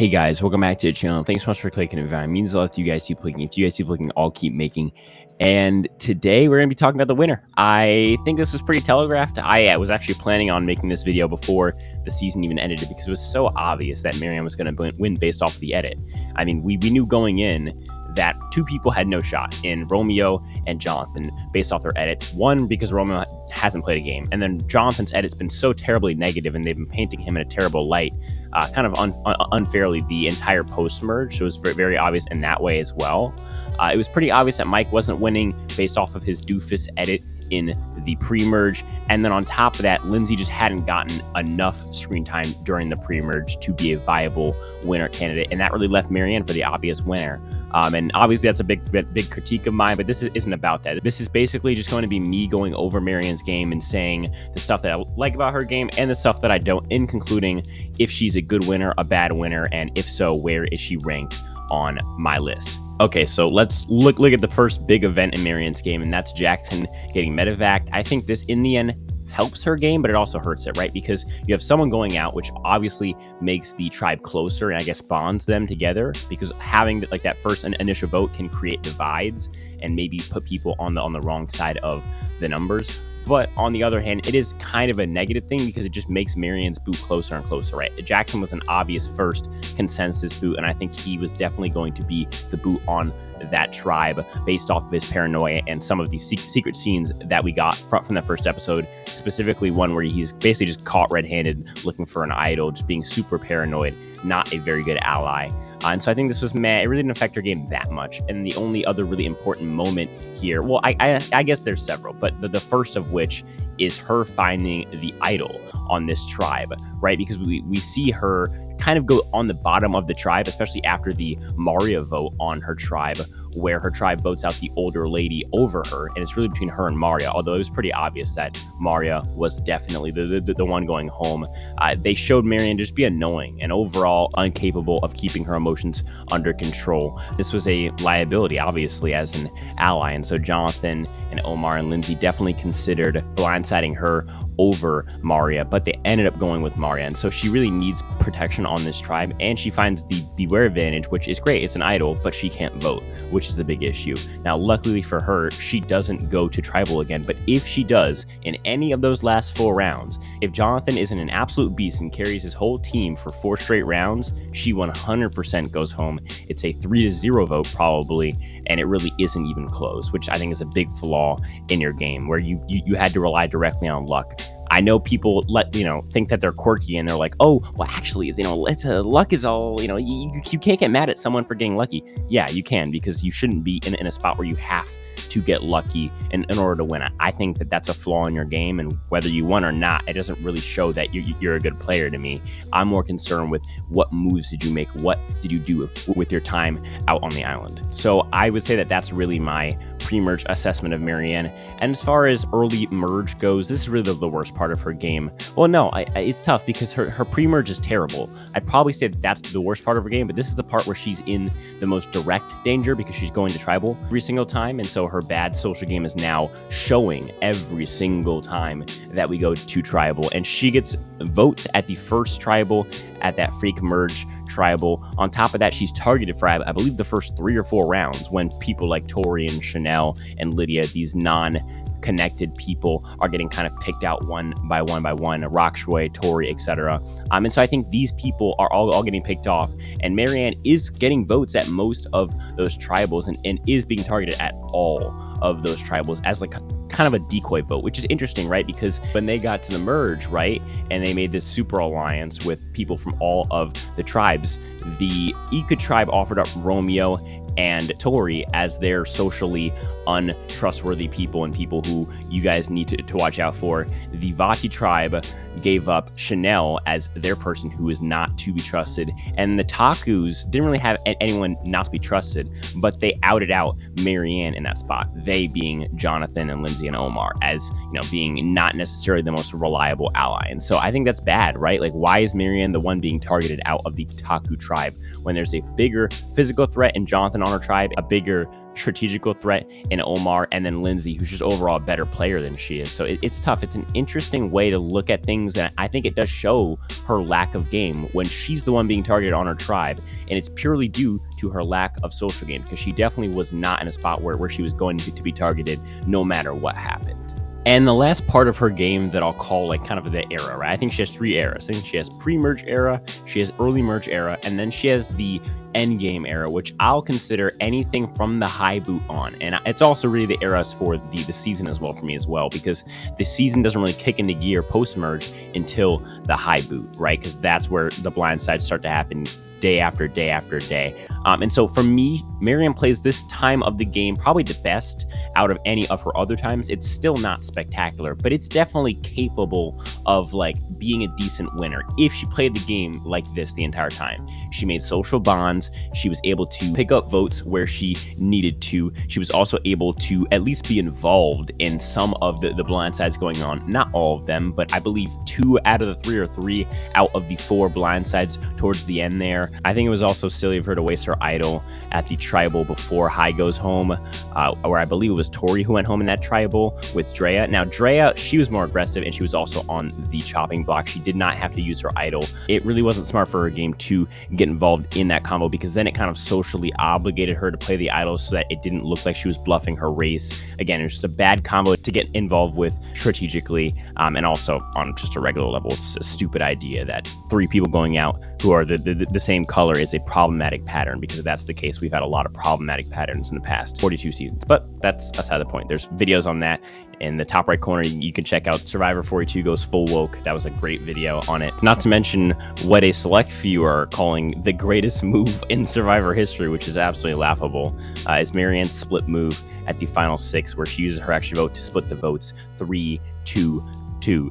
Hey guys, welcome back to the channel. Thanks so much for clicking it. It means a lot to you guys keep clicking. If you guys keep clicking, I'll keep making. And today we're going to be talking about the winner. I think this was pretty telegraphed. I was actually planning on making this video before the season even ended because it was so obvious that Maryanne was going to win based off of the edit. I mean, we knew going in that two people had no shot in Romeo and Jonathan based off their edits. One, because Romeo hasn't played a game, and then Jonathan's edit's been so terribly negative and they've been painting him in a terrible light, kind of unfairly the entire post-merge. So it was very obvious in that way as well. It was pretty obvious that Mike wasn't winning based off of his doofus edit in the pre-merge, and then on top of that, Lindsay just hadn't gotten enough screen time during the pre-merge to be a viable winner candidate, and that really left Maryanne for the obvious winner. And obviously that's a big critique of mine, but this isn't about that. This is basically just going to be me going over Maryanne's game and saying the stuff that I like about her game and the stuff that I don't, in concluding if she's a good winner, a bad winner, and if so, where is she ranked on my list. Okay, so let's look at the first big event in Maryanne's game, and that's Jackson getting medevaced. I think this, in the end, helps her game, but it also hurts it, right? Because you have someone going out, which obviously makes the tribe closer and I guess bonds them together, because having like that first initial vote can create divides and maybe put people on the wrong side of the numbers. But on the other hand, it is kind of a negative thing because it just makes Maryanne's boot closer and closer, right? Jackson was an obvious first consensus boot, and I think he was definitely going to be the boot on that tribe based off of his paranoia and some of these secret scenes that we got from the first episode, specifically one where he's basically just caught red-handed looking for an idol, just being super paranoid, not a very good ally. And so I think this was meh. It really didn't affect her game that much. And the only other really important moment here, well, I guess there's several, but the first of which is her finding the idol on this tribe, right? Because we see her kind of go on the bottom of the tribe, especially after the Maria vote on her tribe, where her tribe votes out the older lady over her, and it's really between her and Maria, although it was pretty obvious that Maria was definitely the one going home. They showed Maryanne just be annoying and overall incapable of keeping her emotions under control. This was a liability, obviously, as an ally, and so Jonathan and Omar and Lindsay definitely considered blindsiding her over Maria, but they ended up going with Maria, and so she really needs protection on this tribe, and she finds the beware advantage, which is great. It's an idol, but she can't vote, which is the big issue. Now, luckily for her, she doesn't go to tribal again, but if she does in any of those last 4 rounds, if Jonathan isn't an absolute beast and carries his whole team for 4 straight rounds, she 100% goes home. It's a 3-0 vote probably, and it really isn't even close, which I think is a big flaw in your game where you had to rely directly on luck. I know people think that they're quirky and they're like, oh, well, actually, it's luck is all, you can't get mad at someone for getting lucky. Yeah, you can, because you shouldn't be in a spot where you have to get lucky in order to win. I think that that's a flaw in your game, and whether you won or not, it doesn't really show that you're a good player to me. I'm more concerned with what moves did you make? What did you do with your time out on the island? So I would say that that's really my pre-merge assessment of Maryanne. And as far as early merge goes, this is really the worst part of her game. Well, no, it's tough because her pre-merge is terrible. I'd probably say that's the worst part of her game, but this is the part where she's in the most direct danger because she's going to tribal every single time, and so her bad social game is now showing every single time that we go to tribal, and she gets votes at the first tribal, at that freak merge tribal. On top of that, she's targeted for, I believe, the first 3 or 4 rounds when people like Tori and Chanel and Lydia, these non-connected people, are getting kind of picked out one by one, Rockshoy, Tori, etc. And so I think these people are all getting picked off, and Maryanne is getting votes at most of those tribals and is being targeted at all of those tribals as like kind of a decoy vote, which is interesting, right? Because when they got to the merge, right, and they made this super alliance with people from all of the tribes, the Ika tribe offered up Romeo and Tori as their socially untrustworthy people and people who you guys need to watch out for. The Vati tribe gave up Chanel as their person who is not to be trusted, and the Takus didn't really have anyone not to be trusted, but they outed out Maryanne in that spot, they being Jonathan and Lindsay and Omar as being not necessarily the most reliable ally. And so I think that's bad, right? Like, why is Maryanne the one being targeted out of the Taku tribe when there's a bigger physical threat in Jonathan Jonathan on her tribe, a bigger strategical threat in Omar, and then Lindsay, who's just overall a better player than she is. So it's tough. It's an interesting way to look at things, and I think it does show her lack of game when she's the one being targeted on her tribe, and it's purely due to her lack of social game, because she definitely was not in a spot where she was going to be targeted no matter what happened. And the last part of her game that I'll call like kind of the era, right? I think she has 3 eras. I think she has pre-merge era, she has early merge era, and then she has the end game era, which I'll consider anything from the high boot on. And it's also really the eras for the season as well for me as well, because the season doesn't really kick into gear post-merge until the high boot, right? Because that's where the blind sides start to happen day after day after day. And so for me, Maryanne plays this time of the game probably the best out of any of her other times. It's still not spectacular, but it's definitely capable of like being a decent winner if she played the game like this the entire time. She made social bonds. She was able to pick up votes where she needed to. She was also able to at least be involved in some of the blind sides going on. Not all of them, but I believe 2 out of the 3 or 3 out of the 4 blind sides towards the end there. I think it was also silly of her to waste her idol at the tribal before High goes home, where I believe it was Tori who went home in that tribal with Drea. Now, Drea, she was more aggressive, and she was also on the chopping block. She did not have to use her idol. It really wasn't smart for her game to get involved in that combo, because then it kind of socially obligated her to play the idol so that it didn't look like she was bluffing her race. Again, it was just a bad combo to get involved with strategically, and also on just a regular level. It's a stupid idea that 3 people going out who are the same color is a problematic pattern, because if that's the case, we've had a lot of problematic patterns in the past 42 seasons. But that's aside the point. There's videos on that in the top right corner. You can check out Survivor 42 Goes Full Woke. That was a great video on it. Not to mention what a select few are calling the greatest move in Survivor history, which is absolutely laughable, is Maryanne's split move at the final 6, where she uses her extra vote to split the votes 3-2-2.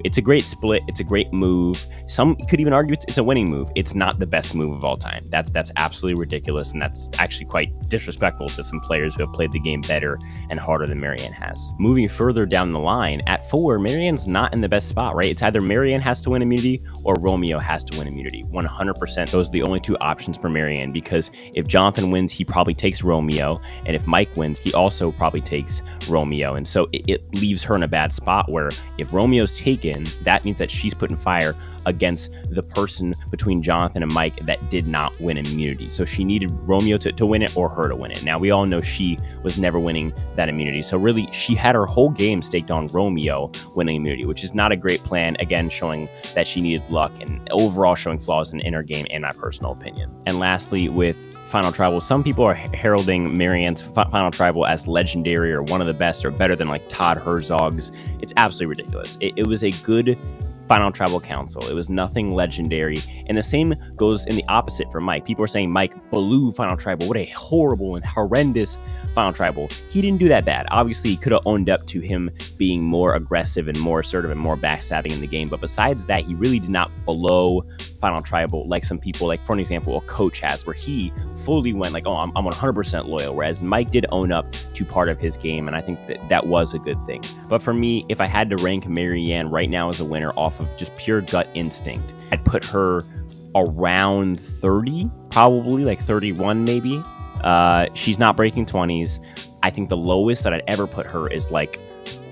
It's a great split. It's a great move. Some could even argue it's a winning move. It's not the best move of all time. That's absolutely ridiculous, and that's actually quite disrespectful to some players who have played the game better and harder than Maryanne has. Moving further down the line, at 4, Maryanne's not in the best spot, right? It's either Maryanne has to win immunity or Romeo has to win immunity. 100%, those are the only 2 options for Maryanne, because if Jonathan wins, he probably takes Romeo, and if Mike wins, he also probably takes Romeo. And so it leaves her in a bad spot, where if Romeo's taken, that means that she's putting fire against the person between Jonathan and Mike that did not win immunity. So she needed Romeo to win it or her to win it. Now, we all know she was never winning that immunity. So really, she had her whole game staked on Romeo winning immunity, which is not a great plan. Again, showing that she needed luck and overall showing flaws in her game, in my personal opinion. And lastly, with Final Tribal, some people are heralding Maryanne's Final Tribal as legendary or one of the best or better than like Todd Herzog's. It's absolutely ridiculous. It was a good Final Tribal Council. It was nothing legendary. And the same goes in the opposite for Mike. People are saying Mike blew Final Tribal. What a horrible and horrendous Final Tribal. He didn't do that bad. Obviously, he could have owned up to him being more aggressive and more assertive and more backstabbing in the game. But besides that, he really did not blow Final Tribal like some people, like for an example, a coach has, where he fully went like, oh, I'm 100% loyal. Whereas Mike did own up to part of his game. And I think that was a good thing. But for me, if I had to rank Maryanne right now as a winner off of just pure gut instinct, I'd put her around 30, probably like 31 maybe. She's not breaking 20s. I think the lowest that I'd ever put her is like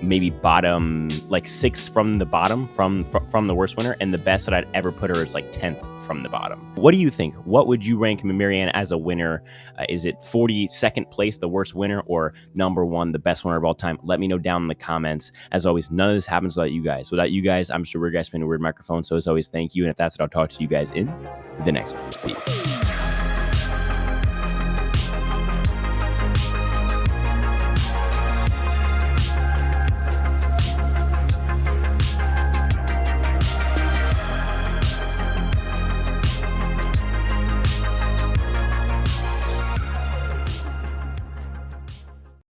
maybe bottom, like 6th from the bottom, from the worst winner, and the best that I'd ever put her is like 10th from the bottom. What do you think? What would you rank Maryanne as a winner? Is it 42nd place, the worst winner, or number 1, the best winner of all time? Let me know down in the comments. As always, none of this happens without you guys. Without you guys, I'm sure we're guys spinning a weird microphone. So as always, thank you. And if that's it, I'll talk to you guys in the next one. Peace.